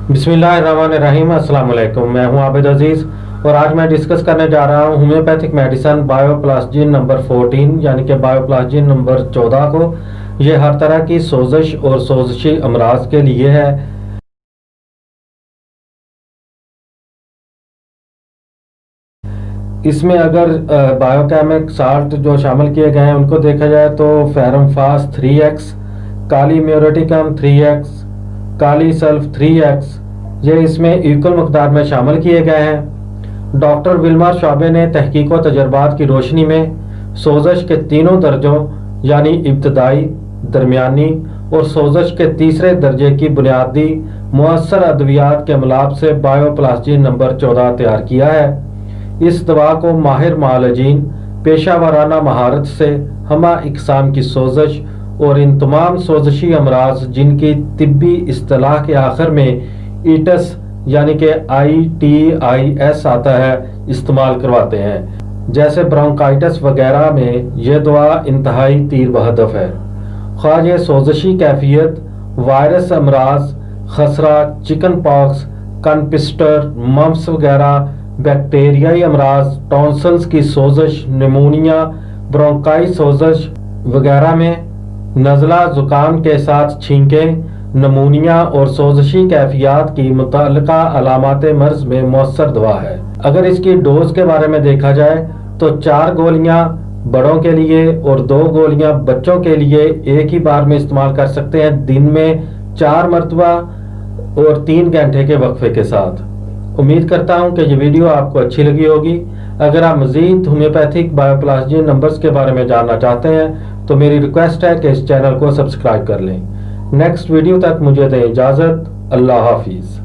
बिस्मिल्लाहिर्रहमानिर्रहीम। अस्सलाम वालेकुम। मैं हूं आबिद अजीज़ और आज मैं डिस्कस करने जा रहा हूं होम्योपैथिक मेडिसिन बायोप्लास्टिन नंबर 14 यानी कि बायोप्लास्टिन नंबर 14 को। ये हर तरह की सोजिश और सोजिशी अमराज के लिए है। इसमें अगर बायोकेमिक साल्ट जो शामिल किए गए हैं उनको देखा जाए तो फेरमफास 3x, काली म्यूरेटिकम 3x, काली सल्फ 3x, ये इसमें इक्वल मकदार में शामिल किए गए हैं। डॉक्टर विल्मर शॉबे ने तहकीक व तजर्बात की रोशनी में सोजिश के तीनों दर्जों यानी इब्तदाई, दरमियानी और सोजिश के तीसरे दर्जे की बुनियादी मुअस्सर अद्वियात के मिलाप से बायोप्लास्टिन नंबर 14 तैयार किया है। इस दवा को माहिर मालजीन पेशा वाराना महारत से हमा इकसाम की सोजिश और इन तमाम सोजिशी अमराज जिनकी तिब्बी इस्तिलाह के आखिर में ईटस यानी कि ITIS आता है इस्तेमाल करवाते हैं। जैसे ब्रोंकाइटिस वगैरह में यह दवा इंतहाई तीर बहदफ है। ख्वाह ये सोजिशी कैफियत, वायरस अमराज, खसरा, चिकन पॉक्स, कनपिस्टर, मम्स वगैरह, बैक्टीरियाई अमराज, टॉन्सल्स की सोजिश, निमोनिया, ब्रोंकाई सोजिश वगैरह में, नज़ला ज़ुकाम के साथ छींकें, नमूनिया और सोजिशी कैफियत की मुतल्लिका अलामात मर्ज में मौसर दवा है। अगर इसकी डोज के बारे में देखा जाए तो 4 गोलियां बड़ों के लिए और 2 गोलियां बच्चों के लिए एक ही बार में इस्तेमाल कर सकते हैं, दिन में 4 मरतबा और 3 घंटे के वक्फे के साथ। उम्मीद करता हूं कि ये वीडियो आपको अच्छी लगी होगी। अगर आप मज़ीद होम्योपैथिक बायोप्लास्टिन नंबर्स के बारे में जानना चाहते हैं तो मेरी रिक्वेस्ट है कि इस चैनल को सब्सक्राइब कर लें। नेक्स्ट वीडियो तक मुझे दें इजाज़त। अल्लाह हाफिज़।